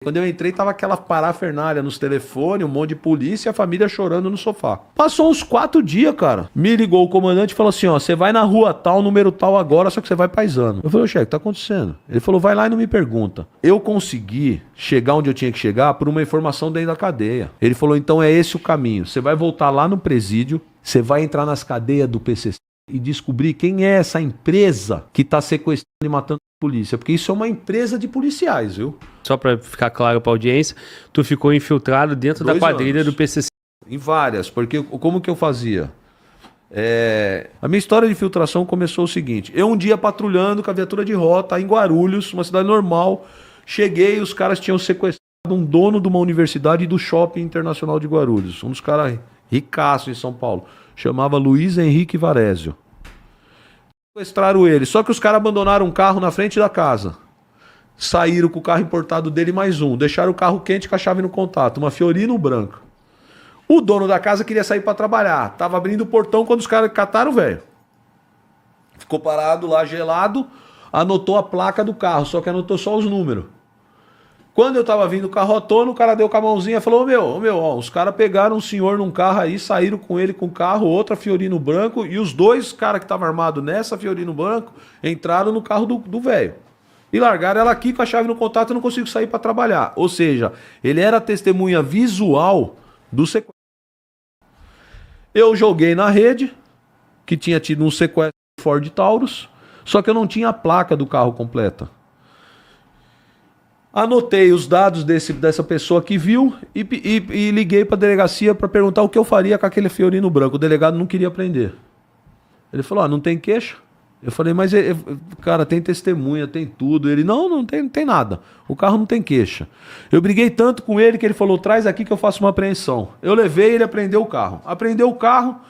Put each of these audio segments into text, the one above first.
Quando eu entrei, tava aquela parafernália nos telefones, um monte de polícia e a família chorando no sofá. Passou uns 4 dias, cara. Me ligou o comandante e falou assim, ó, você vai na rua tal, número tal agora, só que você vai paisando. Eu falei, chefe, o que tá acontecendo? Ele falou, vai lá e não me pergunta. Eu consegui chegar onde eu tinha que chegar por uma informação dentro da cadeia. Ele falou, então é esse o caminho. Você vai voltar lá no presídio, você vai entrar nas cadeias do PCC e descobrir quem é essa empresa que tá sequestrando e matando a polícia. Porque isso é uma empresa de policiais, viu? Só pra ficar claro pra audiência, tu ficou infiltrado dentro da quadrilha do PCC. Em várias, porque como que eu fazia? A minha história de infiltração começou o seguinte, eu um dia patrulhando com a viatura de rota em Guarulhos, uma cidade normal, cheguei, os caras tinham sequestrado um dono de uma universidade e do Shopping Internacional de Guarulhos, um dos caras ricaços em São Paulo, chamava Luiz Henrique Varésio. Sequestraram ele, só que os caras abandonaram um carro na frente da casa. Saíram com o carro importado dele mais um. Deixaram o carro quente com a chave no contato. Uma Fiorino branca. O dono da casa queria sair para trabalhar. Tava abrindo o portão quando os caras cataram o velho. Ficou parado lá, gelado. Anotou a placa do carro, só que anotou só os números. Quando eu tava vindo o carro à tona, o cara deu com a mãozinha e falou, ó, os caras pegaram um senhor num carro aí, saíram com ele com o carro, outra Fiorino branco, e os dois caras que estavam armados nessa Fiorino branco entraram no carro do velho. E largaram ela aqui com a chave no contato e não consigo sair para trabalhar. Ou seja, ele era testemunha visual do sequestro. Eu joguei na rede que tinha tido um sequestro Ford Taurus, só que eu não tinha a placa do carro completa. Anotei os dados dessa pessoa que viu e liguei para a delegacia para perguntar o que eu faria com aquele Fiorino branco. O delegado não queria prender. Ele falou, não tem queixa. Eu falei, mas, cara, tem testemunha, tem tudo. Ele, não tem nada. O carro não tem queixa. Eu briguei tanto com ele que ele falou, traz aqui que eu faço uma apreensão. Eu levei, ele apreendeu o carro. Apreendeu o carro.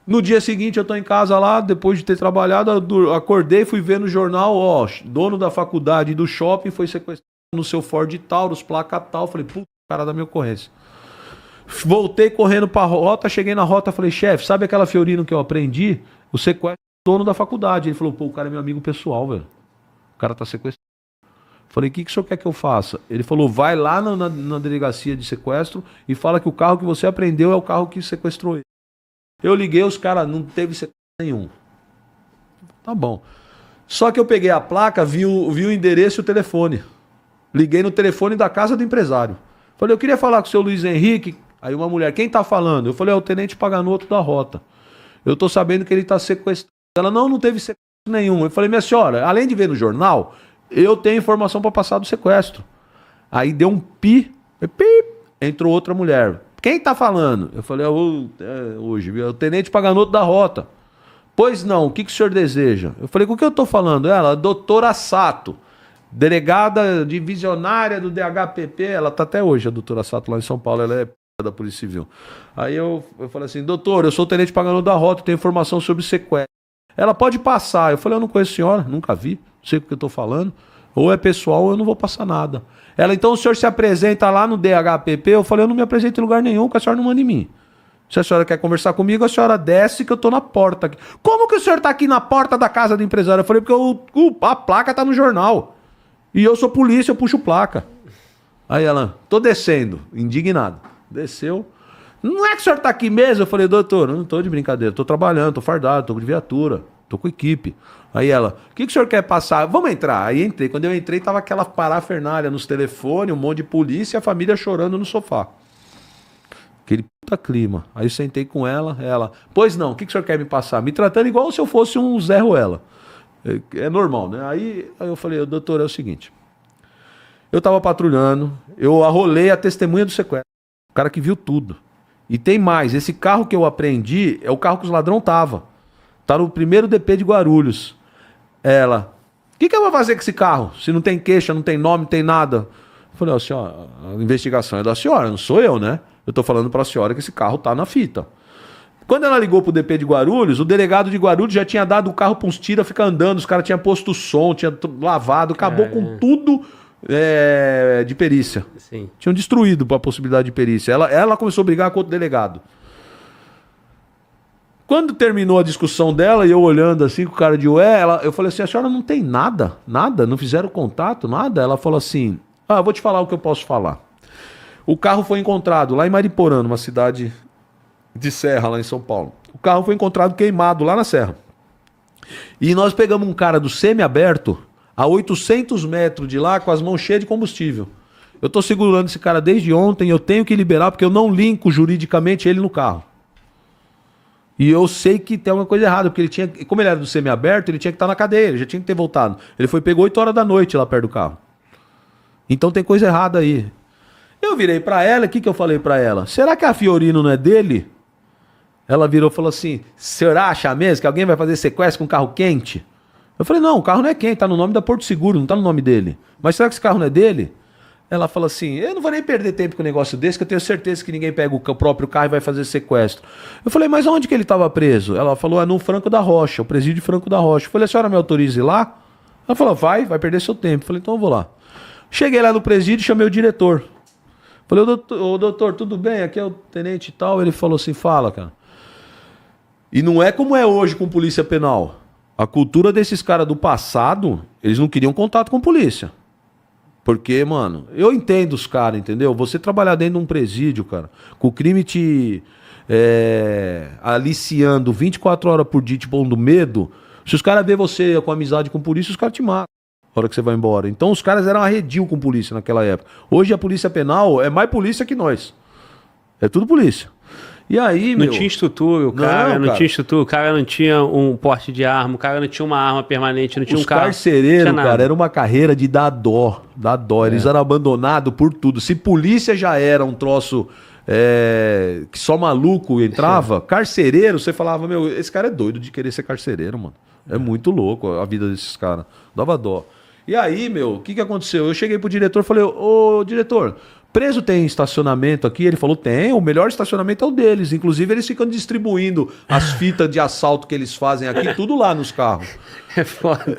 No dia seguinte eu tô em casa lá, depois de ter trabalhado, acordei, fui ver no jornal, ó, dono da faculdade do shopping foi sequestrado no seu Ford Taurus, placa tal. Falei, puta, cara da minha ocorrência. Voltei correndo pra rota, cheguei na rota, falei, chefe, sabe aquela Fiorino que eu aprendi? O sequestro dono da faculdade. Ele falou, pô, o cara é meu amigo pessoal, velho. O cara tá sequestrado. Falei, o que o senhor quer que eu faça? Ele falou, vai lá na delegacia de sequestro e fala que o carro que você apreendeu é o carro que sequestrou ele. Eu liguei, os caras, não teve sequestro nenhum. Tá bom. Só que eu peguei a placa, vi o endereço e o telefone. Liguei no telefone da casa do empresário. Falei, eu queria falar com o seu Luiz Henrique. Aí uma mulher, quem tá falando? Eu falei, é o tenente Paganoto da rota. Eu tô sabendo que ele tá sequestrado. Ela, não teve sequestro nenhum. Eu falei, minha senhora, além de ver no jornal, eu tenho informação para passar do sequestro. Aí deu um pi, entrou outra mulher. Quem tá falando? Eu falei, hoje, viu? É o tenente Paganoto da rota. Pois não, o que o senhor deseja? Eu falei, com o que eu tô falando? Ela, doutora Sato, delegada divisionária do DHPP, ela tá até hoje, a doutora Sato lá em São Paulo, ela é da Polícia Civil. Aí eu falei assim, doutor, eu sou o tenente Paganoto da rota, tenho informação sobre sequestro. Ela pode passar. Eu falei, eu não conheço a senhora, nunca vi, não sei o que eu tô falando. Ou é pessoal ou eu não vou passar nada. Ela, então o senhor se apresenta lá no DHPP? Eu falei, eu não me apresento em lugar nenhum, que a senhora não manda em mim. Se a senhora quer conversar comigo, a senhora desce que eu tô na porta aqui. Como que o senhor tá aqui na porta da casa do empresário? Eu falei, porque a placa tá no jornal. E eu sou polícia, eu puxo placa. Aí ela, tô descendo, indignado. Desceu. Não é que o senhor tá aqui mesmo? Eu falei, doutor, não tô de brincadeira, tô trabalhando, tô fardado, tô de viatura, tô com equipe. Aí ela, o que o senhor quer passar? Vamos entrar. Aí entrei. Quando eu entrei, tava aquela parafernália nos telefones, um monte de polícia e a família chorando no sofá. Aquele puta clima. Aí eu sentei com ela, pois não, o que o senhor quer me passar? Me tratando igual se eu fosse um Zé Ruela. É normal, né? Aí eu falei, doutor, é o seguinte. Eu tava patrulhando, eu arrolei a testemunha do sequestro. O cara que viu tudo. E tem mais, esse carro que eu apreendi é o carro que os ladrão tava. Tá no primeiro DP de Guarulhos. Ela, o que eu vou fazer com esse carro? Se não tem queixa, não tem nome, não tem nada. Eu falei, ó, senhora, a investigação é da senhora, não sou eu, né? Eu tô falando pra senhora que esse carro tá na fita. Quando ela ligou pro DP de Guarulhos, o delegado de Guarulhos já tinha dado o carro pra uns tira, fica andando, os caras tinham posto som, tinha lavado, acabou com tudo de perícia. Sim. Tinham destruído a possibilidade de perícia. Ela começou a brigar com outro delegado. Quando terminou a discussão dela, e eu olhando assim com o cara de eu falei assim, a senhora não tem nada? Nada? Não fizeram contato? Nada? Ela falou assim, Ah, eu vou te falar o que eu posso falar. O carro foi encontrado lá em Mariporã, numa cidade de serra lá em São Paulo. O carro foi encontrado queimado lá na serra. E nós pegamos um cara do semi-aberto a 800 metros de lá com as mãos cheias de combustível. Eu tô segurando esse cara desde ontem, eu tenho que liberar porque eu não linko juridicamente ele no carro. E eu sei que tem alguma coisa errada, porque ele tinha, como ele era do semi-aberto, ele tinha que estar na cadeia, ele já tinha que ter voltado. Ele foi pegou 8 horas da noite lá perto do carro. Então tem coisa errada aí. Eu virei pra ela, o que eu falei pra ela? Será que a Fiorino não é dele? Ela virou e falou assim, o senhor acha mesmo que alguém vai fazer sequestro com carro quente? Eu falei, não, o carro não é quente, tá no nome da Porto Seguro, não tá no nome dele. Mas será que esse carro não é dele? Ela falou assim, eu não vou nem perder tempo com um negócio desse, que eu tenho certeza que ninguém pega o próprio carro e vai fazer sequestro. Eu falei, mas onde que ele estava preso? Ela falou, é no Franco da Rocha, o presídio de Franco da Rocha. Eu falei, a senhora me autoriza ir lá? Ela falou, vai perder seu tempo. Eu falei, então eu vou lá. Cheguei lá no presídio e chamei o diretor. Falei, ô doutor, tudo bem? Aqui é o tenente e tal. Ele falou assim, fala, cara. E não é como é hoje com polícia penal. A cultura desses caras do passado, eles não queriam contato com polícia. Porque, mano, eu entendo os caras, entendeu? Você trabalhar dentro de um presídio, cara, com o crime te aliciando 24 horas por dia, te pondo medo, se os caras verem você com amizade com polícia, os caras te matam na hora que você vai embora. Então os caras eram arredio com polícia naquela época. Hoje a polícia penal é mais polícia que nós. É tudo polícia. E aí, não tinha estrutura, o cara não tinha estrutura, o cara não tinha um porte de arma, o cara não tinha uma arma permanente, não tinha um carro. Os carcereiros, cara, era uma carreira de dar dó. Eles eram abandonados por tudo. Se polícia já era um troço que só maluco entrava, carcereiro, você falava, meu, esse cara é doido de querer ser carcereiro, mano. É muito louco a vida desses caras. Dava dó. E aí, meu, o que aconteceu? Eu cheguei pro diretor e falei, ô diretor, preso tem estacionamento aqui? Ele falou, tem, o melhor estacionamento é o deles. Inclusive, eles ficam distribuindo as fitas de assalto que eles fazem aqui, tudo lá nos carros. É foda.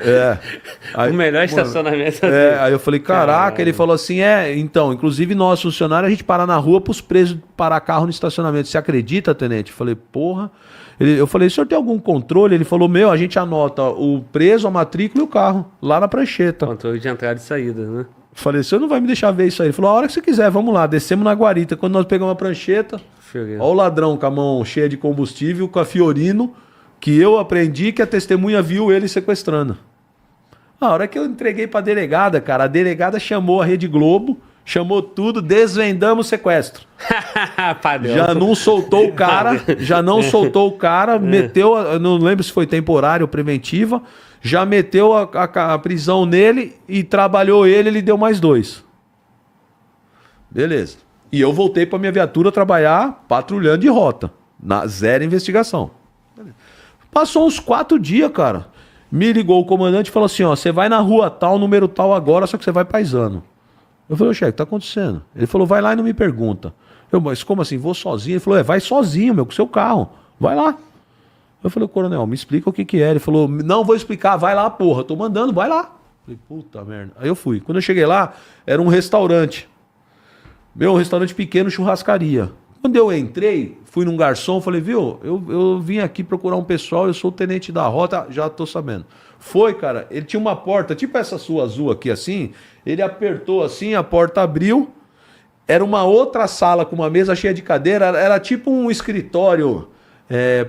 Aí, o melhor estacionamento é deles. Aí eu falei, caraca, ele falou assim, então, inclusive nós, funcionários, a gente parar na rua pros presos parar carro no estacionamento. Você acredita, tenente? Eu falei, porra. Eu falei, o senhor tem algum controle? Ele falou, a gente anota o preso, a matrícula e o carro, lá na prancheta. Controle de entrada e saída, né? Falei, o senhor não vai me deixar ver isso aí? Ele falou, a hora que você quiser, vamos lá. Descemos na guarita. Quando nós pegamos a prancheta, olha o ladrão com a mão cheia de combustível, com a Fiorino, que eu aprendi que a testemunha viu ele sequestrando. A hora que eu entreguei pra delegada, cara, a delegada chamou a Rede Globo, chamou tudo, desvendamos o sequestro. Já não soltou o cara, meteu, eu não lembro se foi temporário ou preventiva, já meteu a prisão nele e trabalhou ele deu mais 2. Beleza. E eu voltei pra minha viatura trabalhar patrulhando de rota, zero investigação. Passou uns 4 dias, cara. Me ligou o comandante e falou assim, ó, você vai na rua tal, número tal agora, só que você vai paisano. Eu falei, chefe, o que tá acontecendo? Ele falou, vai lá e não me pergunta. Eu, mas como assim, vou sozinho? Ele falou, vai sozinho, com seu carro, vai lá. Eu falei, coronel, me explica o que é. Ele falou, não vou explicar, vai lá, porra, tô mandando, vai lá. Eu falei, puta merda. Aí eu fui. Quando eu cheguei lá, era um restaurante. Um restaurante pequeno, churrascaria. Quando eu entrei, fui num garçom, falei, viu, eu vim aqui procurar um pessoal, eu sou o tenente da rota, já tô sabendo. Foi, cara, ele tinha uma porta, tipo essa sua azul aqui assim, ele apertou assim, a porta abriu, era uma outra sala com uma mesa cheia de cadeira, era tipo um escritório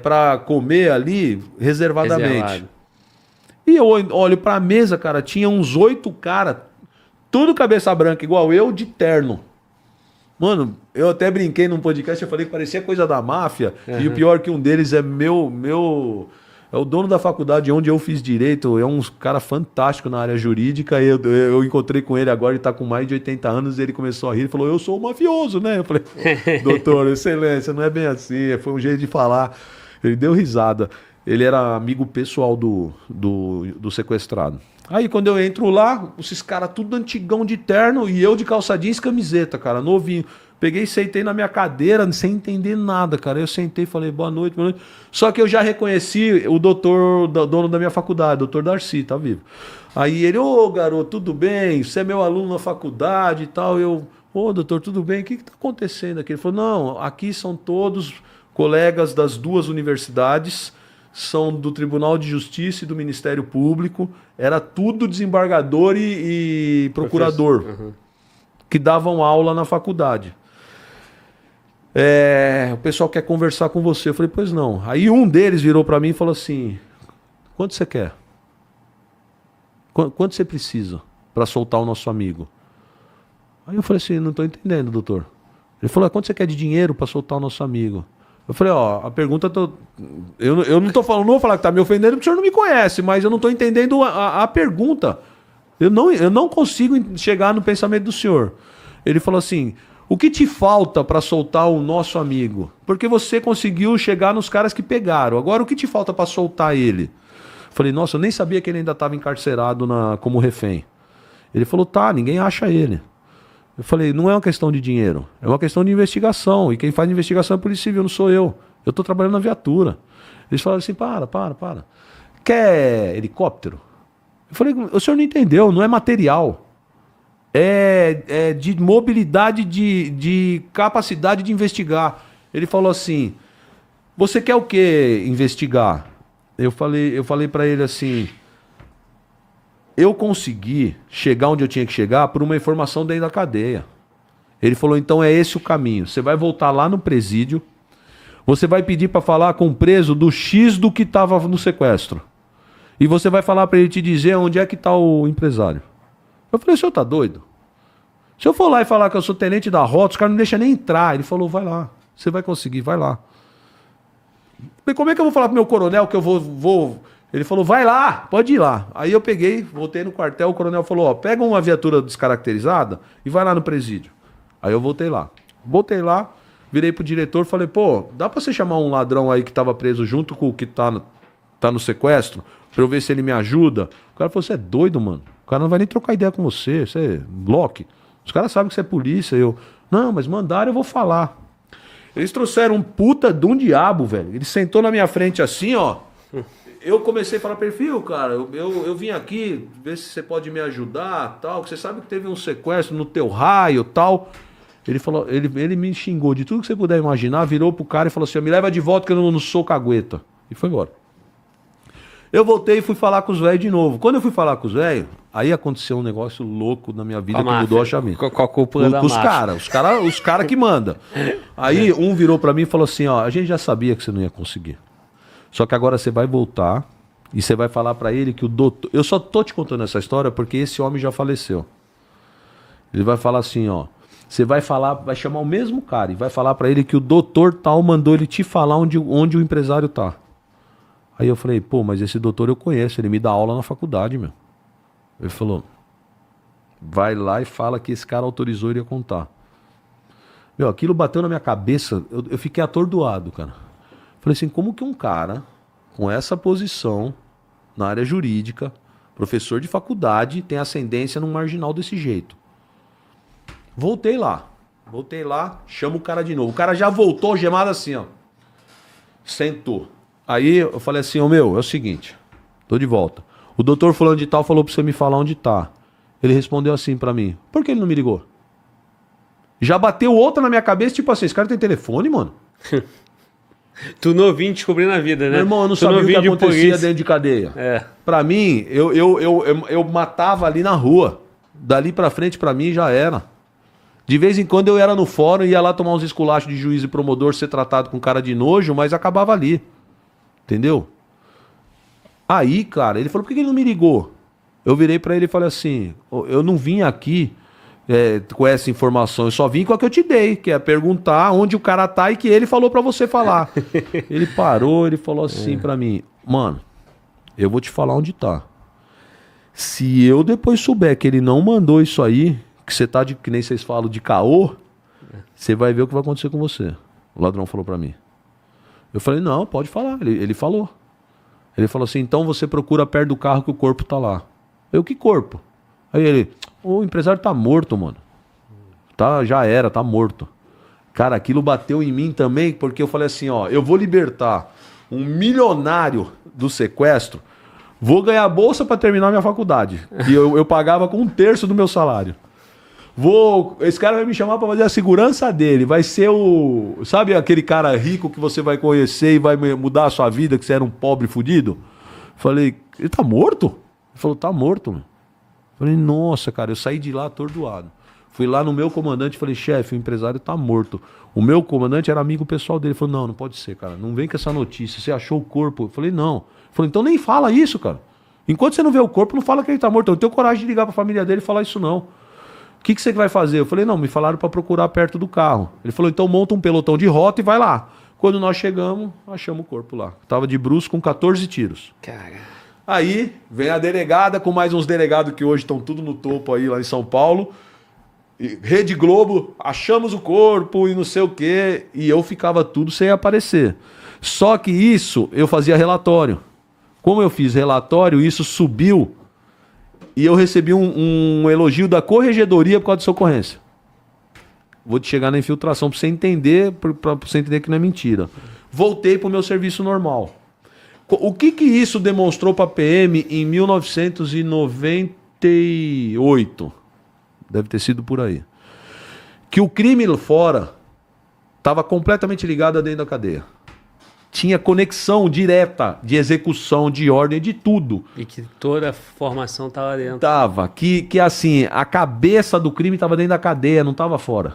para comer ali, reservadamente. Reservado. E eu olho pra mesa, cara, tinha uns 8 caras, tudo cabeça branca, igual eu, de terno. Mano, eu até brinquei num podcast, eu falei que parecia coisa da máfia, e o pior que um deles é é o dono da faculdade onde eu fiz direito, é um cara fantástico na área jurídica, eu encontrei com ele agora, ele tá com mais de 80 anos, e ele começou a rir, ele falou, eu sou um mafioso, né? Eu falei, doutor, excelência, não é bem assim, foi um jeito de falar. Ele deu risada, ele era amigo pessoal do sequestrado. Aí quando eu entro lá, esses caras tudo antigão de terno e eu de calça jeans e camiseta, cara, novinho. Peguei e sentei na minha cadeira sem entender nada, cara. Eu sentei e falei, boa noite, boa noite. Só que eu já reconheci o doutor, dono da minha faculdade, doutor Darcy, tá vivo. Aí ele, garoto, tudo bem? Você é meu aluno na faculdade e tal. Eu, doutor, tudo bem? O que tá acontecendo aqui? Ele falou, não, aqui são todos colegas das 2 universidades, são do Tribunal de Justiça e do Ministério Público, era tudo desembargador e procurador. que davam aula na faculdade. O pessoal quer conversar com você. Eu falei, pois não. Aí um deles virou para mim e falou assim, quanto você quer? Quanto você precisa para soltar o nosso amigo? Aí eu falei assim, não estou entendendo, doutor. Ele falou, quanto você quer de dinheiro para soltar o nosso amigo? Eu falei, a pergunta... Eu não tô falando, não vou falar que tá me ofendendo porque o senhor não me conhece, mas eu não estou entendendo a pergunta. Eu não consigo chegar no pensamento do senhor. Ele falou assim, o que te falta para soltar o nosso amigo? Porque você conseguiu chegar nos caras que pegaram. Agora, o que te falta para soltar ele? Falei, nossa, eu nem sabia que ele ainda estava encarcerado como refém. Ele falou, tá, ninguém acha ele. Eu falei, não é uma questão de dinheiro, é uma questão de investigação. E quem faz investigação é a Polícia Civil, não sou eu. Eu estou trabalhando na viatura. Eles falaram assim, para. Quer helicóptero? Eu falei, o senhor não entendeu, não é material. É de mobilidade, de capacidade de investigar. Ele falou assim, você quer o que investigar? Eu falei para ele assim, eu consegui chegar onde eu tinha que chegar por uma informação dentro da cadeia. Ele falou, então é esse o caminho. Você vai voltar lá no presídio, você vai pedir para falar com o preso do X do que estava no sequestro. E você vai falar para ele te dizer onde é que está o empresário. Eu falei, o senhor tá doido? Se eu for lá e falar que eu sou tenente da rota, os caras não deixam nem entrar. Ele falou, vai lá, você vai conseguir, vai lá. Falei, como é que eu vou falar pro meu coronel que eu vou... Ele falou, vai lá, pode ir lá. Aí eu peguei, voltei no quartel, o coronel falou, pega uma viatura descaracterizada e vai lá no presídio. Aí eu voltei lá. Virei pro diretor, falei, dá pra você chamar um ladrão aí que tava preso junto com o que tá no sequestro, pra eu ver se ele me ajuda? O cara falou, você é doido, mano. O cara não vai nem trocar ideia com você, você é bloque. Os caras sabem que você é polícia. Não, mas mandaram, eu vou falar. Eles trouxeram um puta de um diabo, velho. Ele sentou na minha frente assim, ó. Eu comecei a falar pra ele, filho, cara, eu vim aqui ver se você pode me ajudar, tal, que você sabe que teve um sequestro no teu raio, tal. Ele falou, ele me xingou de tudo que você puder imaginar, virou pro cara e falou assim, me leva de volta que eu não sou cagueta. E foi embora. Eu voltei e fui falar com os velhos de novo. Quando eu fui falar com os velhos, aí aconteceu um negócio louco na minha vida que mudou a chavinha. Com a cúpula da máfia. Os cara que mandam. Aí um virou pra mim e falou assim, a gente já sabia que você não ia conseguir. Só que agora você vai voltar e você vai falar pra ele que o doutor... Eu só tô te contando essa história porque esse homem já faleceu. Ele vai falar assim, você vai chamar o mesmo cara e vai falar pra ele que o doutor tal mandou ele te falar onde o empresário tá. Aí eu falei, mas esse doutor eu conheço, ele me dá aula na faculdade, meu. Ele falou, vai lá e fala que esse cara autorizou ele a contar. Meu, aquilo bateu na minha cabeça, eu fiquei atordoado, cara. Falei assim, como que um cara com essa posição na área jurídica, professor de faculdade, tem ascendência num marginal desse jeito? Voltei lá, chamo o cara de novo. O cara já voltou gemado assim, ó. Sentou. Aí eu falei assim, é o seguinte, tô de volta. O doutor fulano de tal falou pra você me falar onde tá. Ele respondeu assim pra mim, por que ele não me ligou? Já bateu outra na minha cabeça, tipo assim, esse cara tem telefone, mano? Tu novinho descobrindo a vida, né? Meu irmão, eu não sabia o que acontecia dentro de cadeia. Pra mim, eu matava ali na rua. Dali pra frente, pra mim, já era. De vez em quando eu era no fórum, ia lá tomar uns esculachos de juiz e promotor, ser tratado com cara de nojo, mas acabava ali. Entendeu? Aí, cara, ele falou, por que ele não me ligou? Eu virei pra ele e falei assim, eu não vim aqui com essa informação, eu só vim com a que eu te dei, que é perguntar onde o cara tá e que ele falou pra você falar. Ele parou, ele falou assim pra mim, mano, eu vou te falar onde tá. Se eu depois souber que ele não mandou isso aí, que você tá que nem vocês falam de caô, você vai ver o que vai acontecer com você. O ladrão falou pra mim. Eu falei, não, pode falar. Ele falou. Ele falou assim, então você procura perto do carro que o corpo tá lá. Eu, que corpo? Aí ele, o empresário tá morto, mano. Já era, tá morto. Cara, aquilo bateu em mim também, porque eu falei assim, eu vou libertar um milionário do sequestro, vou ganhar bolsa pra terminar minha faculdade. E eu pagava com 1/3 do meu salário. Esse cara vai me chamar pra fazer a segurança dele. Vai ser sabe aquele cara rico que você vai conhecer e vai mudar a sua vida, que você era um pobre fudido? Falei, ele tá morto? Ele falou, tá morto, mano. Falei, nossa, cara, eu saí de lá atordoado. Fui lá no meu comandante e falei, chefe, o empresário tá morto. O meu comandante era amigo pessoal dele. Ele falou, não pode ser, cara. Não vem com essa notícia. Você achou o corpo? Eu falei, não. Ele falou, então nem fala isso, cara. Enquanto você não vê o corpo, não fala que ele tá morto. Eu não tenho coragem de ligar pra família dele e falar isso, não. O que você vai fazer? Eu falei, não, me falaram pra procurar perto do carro. Ele falou, então monta um pelotão de rota e vai lá. Quando nós chegamos, achamos o corpo lá. Tava de bruço com 14 tiros. Cara. Aí vem a delegada com mais uns delegados que hoje estão tudo no topo aí lá em São Paulo. Rede Globo, achamos o corpo e não sei o quê. E eu ficava tudo sem aparecer. Só que isso eu fazia relatório. Como eu fiz relatório, isso subiu e eu recebi um elogio da corregedoria por causa dessa ocorrência. Vou te chegar na infiltração para você entender, para você entender que não é mentira. Voltei para o meu serviço normal. O que isso demonstrou para a PM em 1998? Deve ter sido por aí. Que o crime lá fora estava completamente ligado a dentro da cadeia. Tinha conexão direta de execução, de ordem, de tudo. E que toda a formação estava dentro. Tava. Que assim, a cabeça do crime estava dentro da cadeia, não estava fora.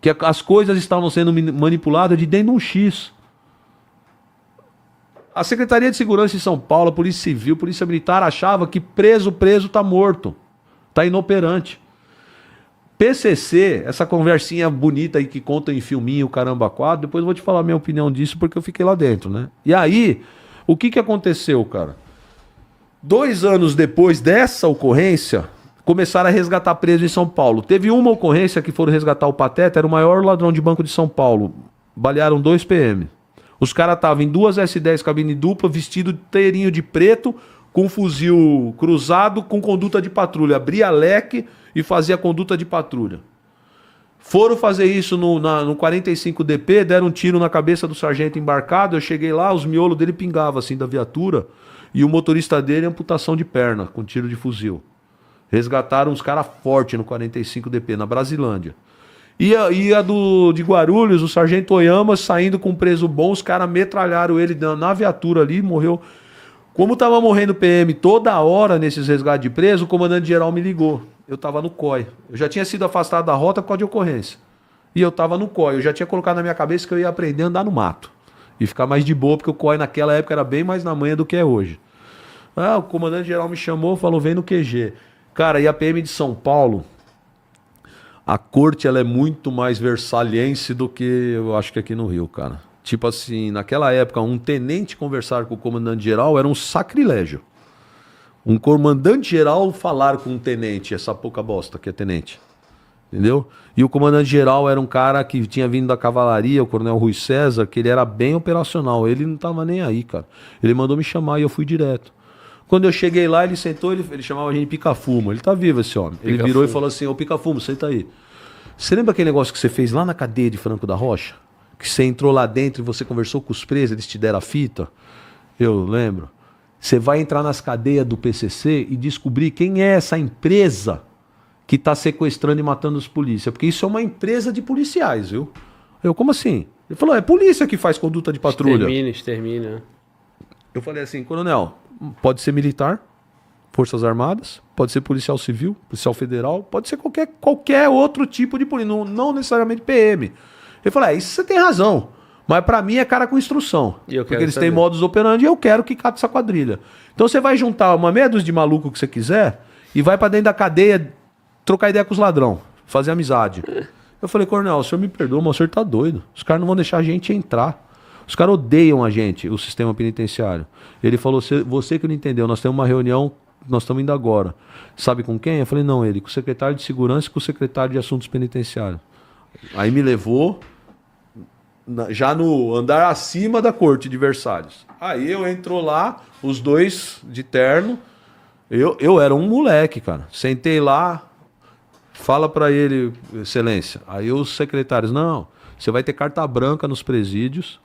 Que as coisas estavam sendo manipuladas de dentro de um X. A Secretaria de Segurança de São Paulo, a Polícia Civil, a Polícia Militar achava que preso tá morto. Tá inoperante. PCC, essa conversinha bonita aí que conta em filminho, caramba, quadro, depois eu vou te falar a minha opinião disso porque eu fiquei lá dentro, né? E aí, o que aconteceu, cara? 2 anos depois dessa ocorrência, começaram a resgatar preso em São Paulo. Teve uma ocorrência que foram resgatar o Pateta, era o maior ladrão de banco de São Paulo. Balearam 2 PM. Os caras estavam em 2 S10 cabine dupla, vestido inteirinho de preto, com fuzil cruzado, com conduta de patrulha. Abria leque e fazia conduta de patrulha. Foram fazer isso no 45DP, deram um tiro na cabeça do sargento embarcado. Eu cheguei lá, os miolos dele pingavam assim da viatura e o motorista dele amputação de perna com tiro de fuzil. Resgataram uns caras fortes no 45DP, na Brasilândia. E a de Guarulhos, o sargento Oyama saindo com um preso bom, os caras metralharam ele na viatura ali, morreu. Como tava morrendo PM toda hora nesses resgates de preso, o comandante-geral me ligou. Eu tava no COI. Eu já tinha sido afastado da rota por causa de ocorrência. E eu tava no COI. Eu já tinha colocado na minha cabeça que eu ia aprender a andar no mato. E ficar mais de boa, porque o COI naquela época era bem mais na manha do que é hoje. O comandante-geral me chamou, falou, vem no QG. Cara, e a PM de São Paulo, a corte ela é muito mais versaliense do que eu acho que aqui no Rio, cara. Tipo assim, naquela época, um tenente conversar com o comandante-geral era um sacrilégio. Um comandante-geral falar com um tenente, essa pouca bosta que é tenente. Entendeu? E o comandante-geral era um cara que tinha vindo da cavalaria, o coronel Rui César, que ele era bem operacional. Ele não tava nem aí, cara. Ele mandou me chamar e eu fui direto. Quando eu cheguei lá, ele sentou, ele chamava a gente de Pica-Fumo. Ele tá vivo, esse homem. Ele virou e falou assim, ô Pica-Fumo, senta aí. Você lembra aquele negócio que você fez lá na cadeia de Franco da Rocha? Que você entrou lá dentro e você conversou com os presos, eles te deram a fita? Eu lembro. Você vai entrar nas cadeias do PCC e descobrir quem é essa empresa que está sequestrando e matando os polícias. Porque isso é uma empresa de policiais, viu? Eu, como assim? Ele falou, é polícia que faz conduta de patrulha. Extermina. Eu falei assim, coronel, pode ser militar, Forças Armadas, pode ser policial civil, policial federal, pode ser qualquer outro tipo de polícia, não necessariamente PM. Ele falou, isso você tem razão. Mas pra mim é cara com instrução. Porque eles têm modus operandi e eu quero que cate essa quadrilha. Então você vai juntar uma meia dúzia de maluco que você quiser e vai pra dentro da cadeia trocar ideia com os ladrão, fazer amizade. Eu falei, coronel, o senhor me perdoa, mas o senhor tá doido. Os caras não vão deixar a gente entrar. Os caras odeiam a gente, o sistema penitenciário. Ele falou, você que não entendeu, nós temos uma reunião, nós estamos indo agora. Sabe com quem? Eu falei, não, com o secretário de Segurança e com o secretário de Assuntos Penitenciários. Aí me levou já no andar acima da corte de Versalhes. Aí eu entrou lá, os dois de terno. Eu era um moleque, cara. Sentei lá, fala pra ele, excelência. Aí os secretários, não, você vai ter carta branca nos presídios.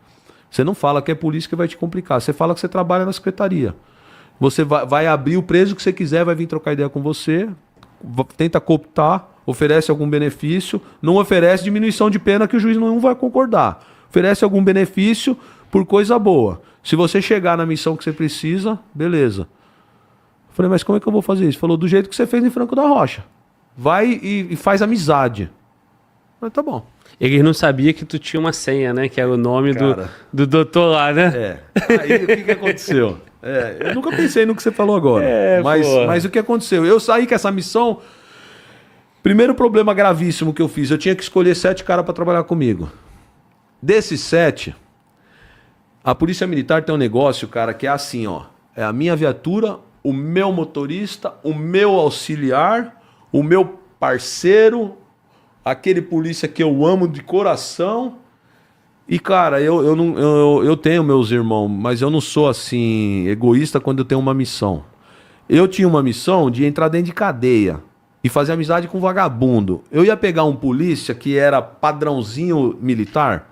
Você não fala que é polícia que vai te complicar. Você fala que você trabalha na secretaria. Você vai abrir o preso que você quiser, vai vir trocar ideia com você, tenta cooptar, oferece algum benefício, não oferece diminuição de pena que o juiz não vai concordar. Oferece algum benefício por coisa boa. Se você chegar na missão que você precisa, beleza. Eu falei, mas como é que eu vou fazer isso? Falou, do jeito que você fez em Franco da Rocha. vai e faz amizade. Mas tá bom. Eles não sabiam que tu tinha uma senha, né? Que era o nome do doutor lá, né? Aí o que aconteceu? Eu nunca pensei no que você falou agora. Mas o que aconteceu? Eu saí com essa missão. Primeiro problema gravíssimo que eu fiz. Eu tinha que escolher 7 caras para trabalhar comigo. Desses 7, a Polícia Militar tem um negócio, cara, que é assim, ó. É a minha viatura, o meu motorista, o meu auxiliar, o meu parceiro, aquele polícia que eu amo de coração. E, cara, eu tenho meus irmãos, mas eu não sou, assim, egoísta quando eu tenho uma missão. Eu tinha uma missão de entrar dentro de cadeia e fazer amizade com vagabundo. Eu ia pegar um polícia que era padrãozinho militar.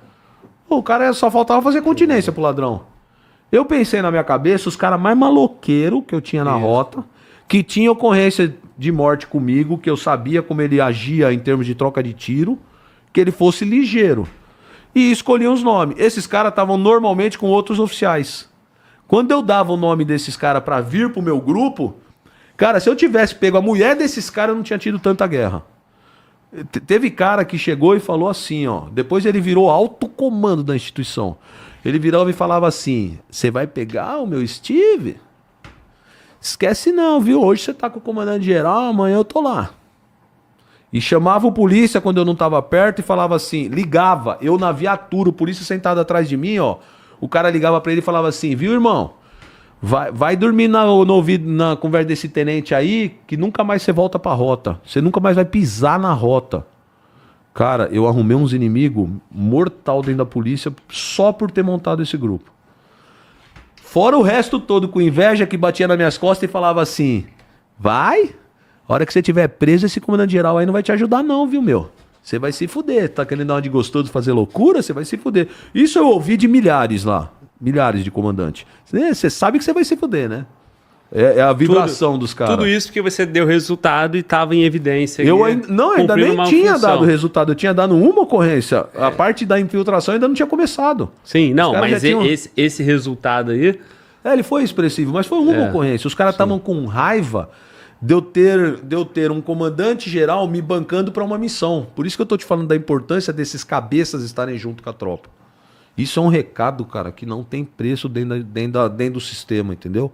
Pô, o cara só faltava fazer continência pro ladrão. Eu pensei na minha cabeça os caras mais maloqueiros que eu tinha na rota, que tinha ocorrência de morte comigo, que eu sabia como ele agia em termos de troca de tiro, que ele fosse ligeiro. E escolhi os nomes. Esses caras estavam normalmente com outros oficiais. Quando eu dava o nome desses caras pra vir pro meu grupo, cara, se eu tivesse pego a mulher desses caras, eu não tinha tido tanta guerra. Teve cara que chegou e falou assim, ó. Depois ele virou alto comando da instituição. Ele virava e falava assim: você vai pegar o meu Steve? Esquece não, viu? Hoje você tá com o comandante geral, amanhã eu tô lá. E chamava o polícia quando eu não tava perto e falava assim, ligava, eu na viatura, o polícia sentado atrás de mim, ó. O cara ligava pra ele e falava assim: viu, irmão? Vai dormir no ouvido, na conversa desse tenente aí, que nunca mais você volta pra rota. Você nunca mais vai pisar na rota. Cara, eu arrumei uns inimigos mortal dentro da polícia só por ter montado esse grupo. Fora o resto todo com inveja que batia nas minhas costas e falava assim: vai, a hora que você tiver preso, esse comandante geral aí não vai te ajudar não, viu, meu? Você vai se fuder. Tá querendo dar uma de gostoso fazer loucura? Você vai se fuder. Isso eu ouvi de milhares lá. Milhares de comandantes. Você sabe que você vai se fuder, né? É a vibração dos caras. Tudo isso porque você deu resultado e estava em evidência. Eu ainda nem tinha dado resultado. Eu tinha dado uma ocorrência. A parte da infiltração ainda não tinha começado. Sim, não, mas esse resultado aí... ele foi expressivo, mas foi uma ocorrência. Os caras estavam com raiva de eu ter um comandante geral me bancando para uma missão. Por isso que eu tô te falando da importância desses cabeças estarem junto com a tropa. Isso é um recado, cara, que não tem preço dentro do sistema, entendeu?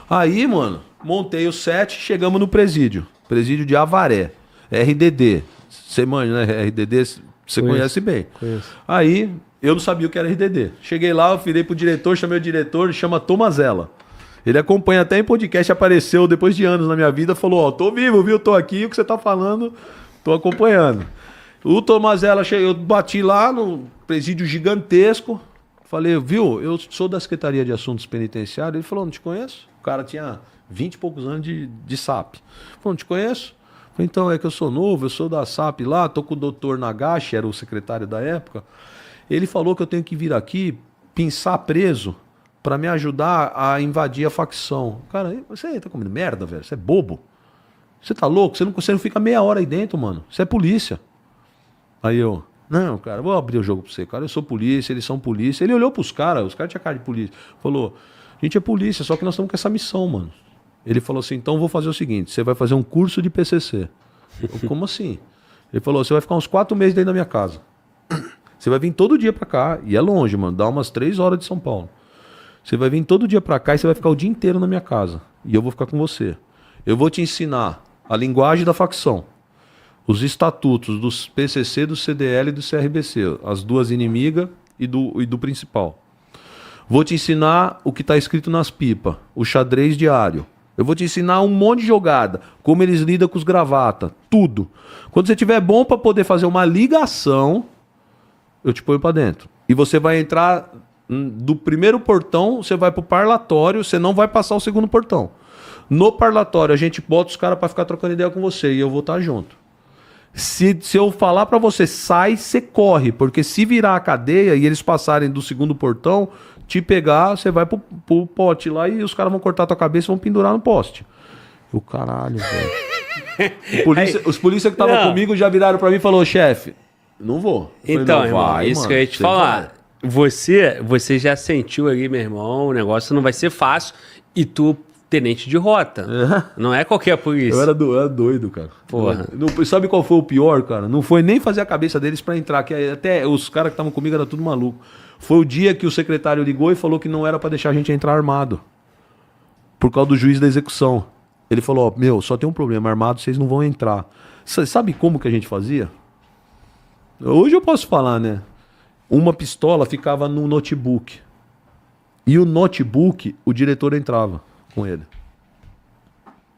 Aí, mano, montei o 7, chegamos no presídio. Presídio de Avaré. RDD. Você manja, né? RDD, você conhece bem. Conheço. Aí, eu não sabia o que era RDD. Cheguei lá, eu virei pro diretor, chamei o diretor, chama Tomazella. Ele acompanha até em podcast, apareceu depois de anos na minha vida, falou, ó, tô vivo, viu? Tô aqui, o que você tá falando, tô acompanhando. O Tomazella, eu bati lá no presídio gigantesco, falei, viu, eu sou da Secretaria de Assuntos Penitenciários. Ele falou, não te conheço? O cara tinha 20 e poucos anos de SAP. Falou, não te conheço? Falei, então, é que eu sou novo, eu sou da SAP lá, tô com o doutor Nagashi, era o secretário da época. Ele falou que eu tenho que vir aqui pinçar preso para me ajudar a invadir a facção. Cara, você tá comendo merda, velho? Você é bobo? Você tá louco? Você não fica meia hora aí dentro, mano. Você é polícia. Aí eu, não, cara, vou abrir o jogo pra você, cara. Eu sou polícia, eles são polícia. Ele olhou pros caras, os caras tinham cara de polícia. Falou, a gente é polícia, só que nós estamos com essa missão, mano. Ele falou assim, então vou fazer o seguinte, você vai fazer um curso de PCC. Eu, como assim? Ele falou, você vai ficar uns 4 meses dentro da minha casa. Você vai vir todo dia pra cá, e é longe, mano, dá umas 3 horas de São Paulo. Você vai vir todo dia pra cá e você vai ficar o dia inteiro na minha casa. E eu vou ficar com você. Eu vou te ensinar a linguagem da facção, os estatutos dos PCC, do CDL e do CRBC, as duas inimigas e do principal. Vou te ensinar o que está escrito nas pipas, o xadrez diário. Eu vou te ensinar um monte de jogada, como eles lidam com os gravatas, tudo. Quando você tiver bom para poder fazer uma ligação, eu te ponho para dentro. E você vai entrar do primeiro portão, você vai pro parlatório, você não vai passar o segundo portão. No parlatório, a gente bota os caras para ficar trocando ideia com você e eu vou estar junto. Se eu falar para você, sai, você corre, porque se virar a cadeia e eles passarem do segundo portão, te pegar, você vai pro pote lá e os caras vão cortar tua cabeça e vão pendurar no poste. O caralho, velho. Os polícias que estavam comigo já viraram para mim e falaram, chefe, não vou. Falei, então, não, irmão, vai, isso mano, que eu ia te falar. Você já sentiu ali, meu irmão, o negócio não vai ser fácil e tu tenente de rota. Não é qualquer polícia. Eu era doido, cara. Porra. Sabe qual foi o pior, cara? Não foi nem fazer a cabeça deles pra entrar, que até os caras que estavam comigo era tudo maluco. Foi o dia que o secretário ligou e falou que não era pra deixar a gente entrar armado. Por causa do juiz da execução. Ele falou, ó, meu, só tem um problema, armado vocês não vão entrar. Sabe como que a gente fazia? Hoje eu posso falar, né? Uma pistola ficava no notebook. E o notebook, o diretor entrava com ele.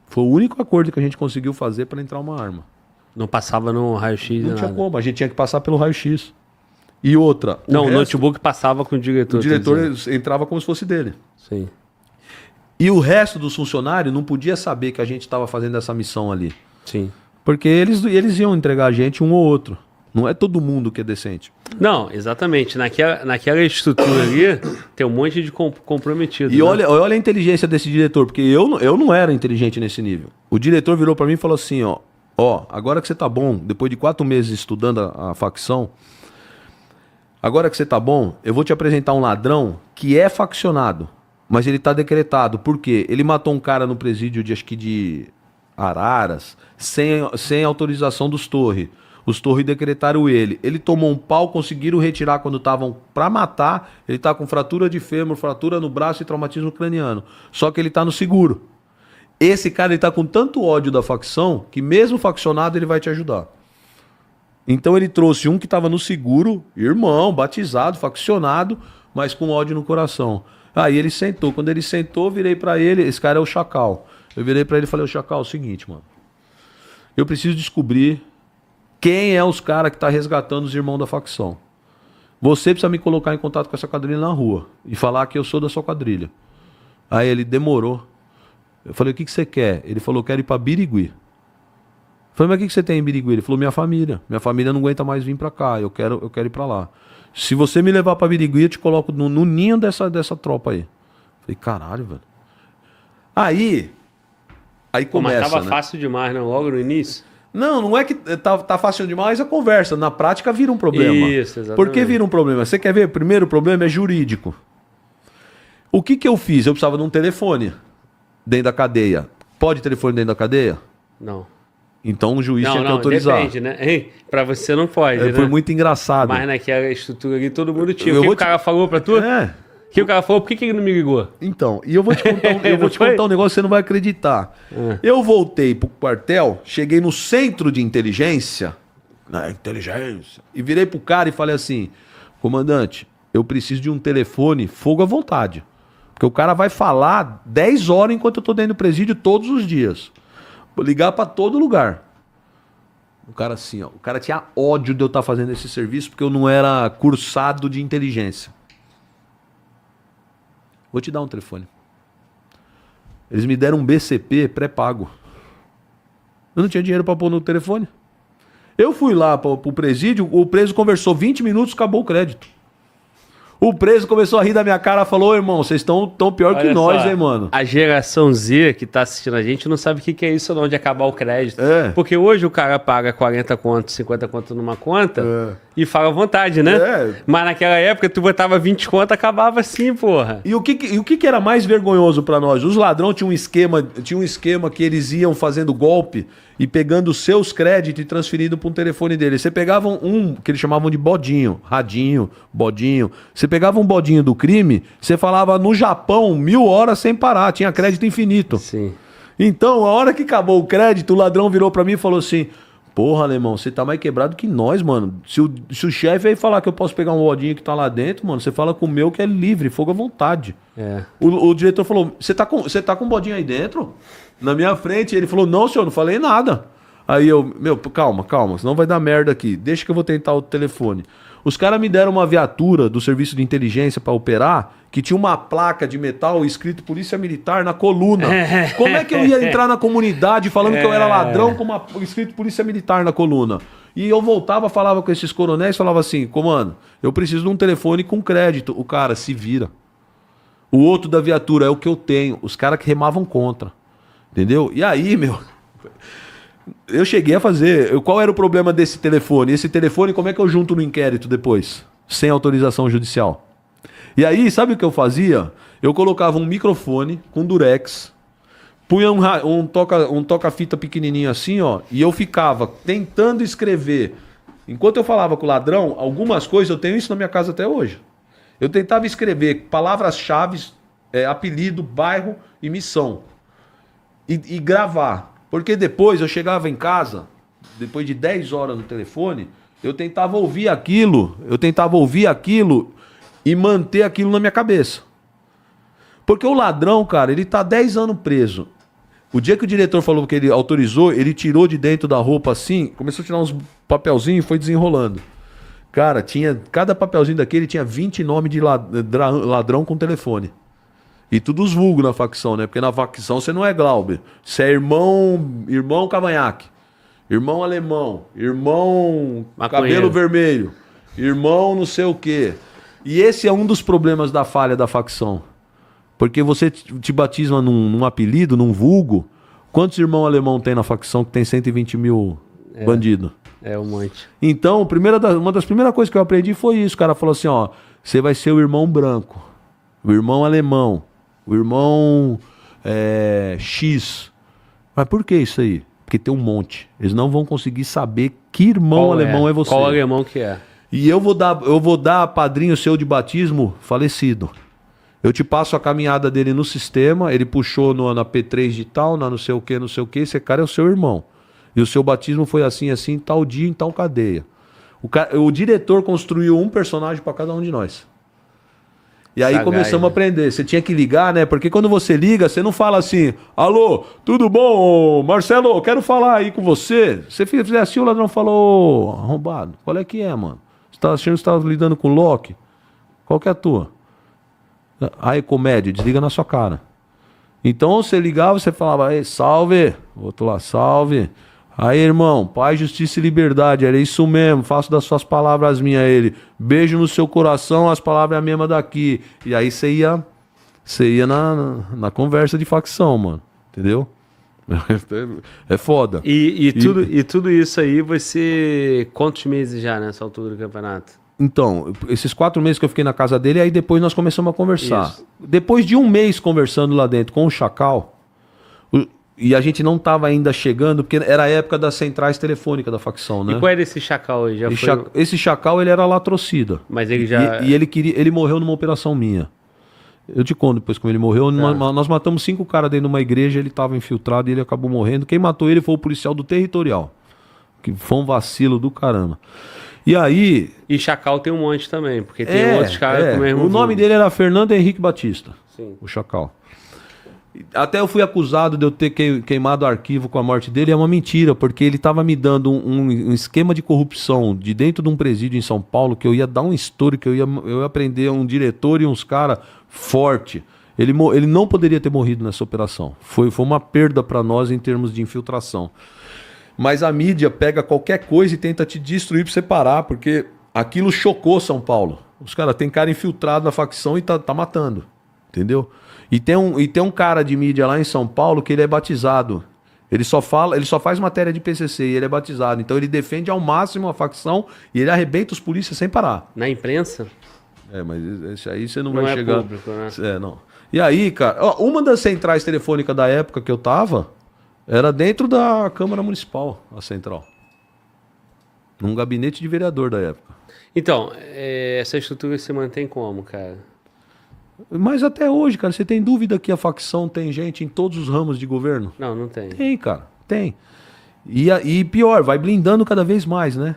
Foi o único acordo que a gente conseguiu fazer para entrar uma arma. Não passava no raio-x? Não tinha como, a gente tinha que passar pelo raio-x. E outra... O notebook passava com o diretor. O diretor entrava como se fosse dele. Sim. E o resto dos funcionários não podia saber que a gente estava fazendo essa missão ali. Sim. Porque eles iam entregar a gente um ou outro. Não é todo mundo que é decente. Não, exatamente. Naquela estrutura ali, tem um monte de comprometido. E né? olha a inteligência desse diretor, porque eu não era inteligente nesse nível. O diretor virou pra mim e falou assim, ó, agora que você tá bom, depois de 4 meses estudando a facção, agora que você tá bom, eu vou te apresentar um ladrão que é faccionado, mas ele tá decretado. Por quê? Ele matou um cara no presídio de Araras, sem autorização dos Torres. Os Torres decretaram ele. Ele tomou um pau, conseguiram retirar quando estavam pra matar. Ele tá com fratura de fêmur, fratura no braço e traumatismo craniano. Só que ele tá no seguro. Esse cara, ele tá com tanto ódio da facção, que mesmo faccionado, ele vai te ajudar. Então ele trouxe um que tava no seguro, irmão, batizado, faccionado, mas com ódio no coração. Aí ele sentou. Quando ele sentou, eu virei pra ele. Esse cara é o Chacal. Eu virei pra ele e falei, o Chacal, é o seguinte, mano. Eu preciso descobrir quem é os caras que tá resgatando os irmãos da facção. Você precisa me colocar em contato com essa quadrilha na rua e falar que eu sou da sua quadrilha. Aí ele demorou. Eu falei, o que você quer? Ele falou, quero ir pra Birigui. Eu falei, mas o que você tem em Birigui? Ele falou, minha família. Minha família não aguenta mais vir pra cá, eu quero ir pra lá. Se você me levar pra Birigui, eu te coloco no ninho dessa tropa aí. Eu falei, caralho, velho. Aí começa, mas tava né? fácil demais, não? Logo no início? Não é que tá fácil demais a conversa. Na prática vira um problema. Isso, exatamente. Por que vira um problema? Você quer ver? O primeiro problema é jurídico. O que eu fiz? Eu precisava de um telefone dentro da cadeia. Pode telefone dentro da cadeia? Não. Então o juiz tinha que autorizar. Depende, né? Pra você não pode, né? Foi muito engraçado. Mas naquela estrutura ali todo mundo tinha. O cara falou pra tu? Que o cara falou, por que ele não me ligou? Então, e eu vou te contar um negócio que você não vai acreditar. Eu voltei pro quartel, cheguei no centro de inteligência, e virei pro cara e falei assim, comandante, eu preciso de um telefone fogo à vontade. Porque o cara vai falar 10 horas enquanto eu tô dentro do presídio todos os dias. Vou ligar pra todo lugar. O cara assim, ó, o cara tinha ódio de eu estar fazendo esse serviço porque eu não era cursado de inteligência. Vou te dar um telefone. Eles me deram um BCP pré-pago. Eu não tinha dinheiro para pôr no telefone. Eu fui lá pro presídio, o preso conversou 20 minutos, acabou o crédito. O preso começou a rir da minha cara e falou, irmão, vocês estão tão pior que nós, hein, mano. A geração Z que tá assistindo a gente não sabe o que é isso não, de acabar o crédito. Porque hoje o cara paga 40 conto, 50 conto numa conta e fala à vontade, né? Mas naquela época tu botava 20 conto, acabava assim, porra. E o que era mais vergonhoso pra nós? Os ladrões tinham um esquema que eles iam fazendo golpe e pegando os seus créditos e transferindo para um telefone deles. Você pegava um que eles chamavam de bodinho, radinho, bodinho. Você pegava um bodinho do crime, você falava no Japão 1000 horas sem parar, tinha crédito infinito. Sim. Então, a hora que acabou o crédito, o ladrão virou para mim e falou assim, porra, alemão, você tá mais quebrado que nós, mano. Se o chefe aí falar que eu posso pegar um bodinho que tá lá dentro, mano, você fala com o meu que é livre, fogo à vontade. O diretor falou, você tá com um bodinho aí dentro? Na minha frente, ele falou, não, senhor, não falei nada. Aí eu, calma, senão vai dar merda aqui. Deixa que eu vou tentar o telefone. Os caras me deram uma viatura do serviço de inteligência para operar, que tinha uma placa de metal escrito Polícia Militar na coluna. Como é que eu ia entrar na comunidade falando que eu era ladrão com escrito Polícia Militar na coluna? E eu voltava, falava com esses coronéis, falava assim, comando, eu preciso de um telefone com crédito. O cara se vira. O outro da viatura é o que eu tenho. Os caras que remavam contra. Entendeu? E aí, eu cheguei a fazer... Qual era o problema desse telefone? Esse telefone, como é que eu junto no inquérito depois? Sem autorização judicial. E aí, sabe o que eu fazia? Eu colocava um microfone com durex, punha um toca-fita pequenininho assim, ó, e eu ficava tentando escrever. Enquanto eu falava com o ladrão, algumas coisas, eu tenho isso na minha casa até hoje. Eu tentava escrever palavras-chave, apelido, bairro e missão. E gravar. Porque depois eu chegava em casa, depois de 10 horas no telefone, eu tentava ouvir aquilo e manter aquilo na minha cabeça. Porque o ladrão, cara, ele tá 10 anos preso. O dia que o diretor falou que ele autorizou, ele tirou de dentro da roupa assim, começou a tirar uns papelzinhos e foi desenrolando. Cara, cada papelzinho daquele tinha 20 nomes de ladrão com telefone. E tudo os vulgos na facção, né? Porque na facção você não é Glauber. Você é irmão Cavanhaque, irmão alemão, irmão maconheiro, cabelo vermelho, irmão não sei o quê. E esse é um dos problemas da falha da facção. Porque você te batisma num apelido, num vulgo. Quantos irmãos alemão tem na facção que tem 120 mil bandidos? É um monte. Então, uma das primeiras coisas que eu aprendi foi isso. O cara falou assim, ó, você vai ser o irmão branco, o irmão alemão, o irmão X. Mas por que isso aí? Porque tem um monte. Eles não vão conseguir saber que irmão alemão é você. Qual alemão que é? E eu vou dar padrinho seu de batismo falecido. Eu te passo a caminhada dele no sistema, ele puxou na P3 de tal, na não sei o que, esse cara é o seu irmão. E o seu batismo foi assim, tal dia, em tal cadeia. O diretor construiu um personagem para cada um de nós. E aí começamos a aprender. Você tinha que ligar, né? Porque quando você liga, você não fala assim, alô, tudo bom, Marcelo, eu quero falar aí com você. Se você fizer assim, o ladrão falou, arrombado, qual é que é, mano? Você tá achando que você tá lidando com o Loki? Qual que é a tua? Aí, comédia, desliga na sua cara. Então você ligava, você falava, aí, salve, outro lá, salve. Aí, irmão, paz, justiça e liberdade, era isso mesmo, faço das suas palavras minhas. Ele, beijo no seu coração, as palavras é a mesma daqui. E aí você ia na conversa de facção, mano, entendeu? É foda. E tudo isso aí, você, quantos meses já nessa altura do campeonato? Então, esses 4 meses que eu fiquei na casa dele, aí depois nós começamos a conversar. Isso. Depois de 1 mês conversando lá dentro com o Chacal, e a gente não estava ainda chegando, porque era a época das centrais telefônicas da facção, né? E qual era esse Chacal aí? Esse Chacal, ele era latrocida. Mas ele já... E ele morreu numa operação minha. Eu te conto depois como ele morreu. Nós matamos 5 caras dentro de uma igreja, ele estava infiltrado e ele acabou morrendo. Quem matou ele foi o policial do territorial, que foi um vacilo do caramba. E aí... E Chacal tem um monte também, porque tem outros caras com o mesmo... O nome dele era Fernando Henrique Batista. Sim. O Chacal. Até eu fui acusado de eu ter queimado o arquivo com a morte dele. É uma mentira, porque ele estava me dando um esquema de corrupção de dentro de um presídio em São Paulo, que eu ia dar um estouro, que eu ia prender um diretor e uns caras forte. Ele não poderia ter morrido nessa operação. Foi uma perda para nós em termos de infiltração. Mas a mídia pega qualquer coisa e tenta te destruir pra você parar, porque aquilo chocou São Paulo. Os caras tem cara infiltrado na facção e tá matando, entendeu? E tem um cara de mídia lá em São Paulo que ele é batizado. Ele só faz matéria de PCC e ele é batizado. Então ele defende ao máximo a facção e ele arrebenta os polícias sem parar. Na imprensa? Mas esse aí você não vai chegar... Público, né? Não. E aí, cara, uma das centrais telefônicas da época que eu tava... Era dentro da Câmara Municipal, a central. Num gabinete de vereador da época. Então, essa estrutura se mantém como, cara? Mas até hoje, cara, você tem dúvida que a facção tem gente em todos os ramos de governo? Não tem. Tem, cara, tem. E pior, vai blindando cada vez mais, né?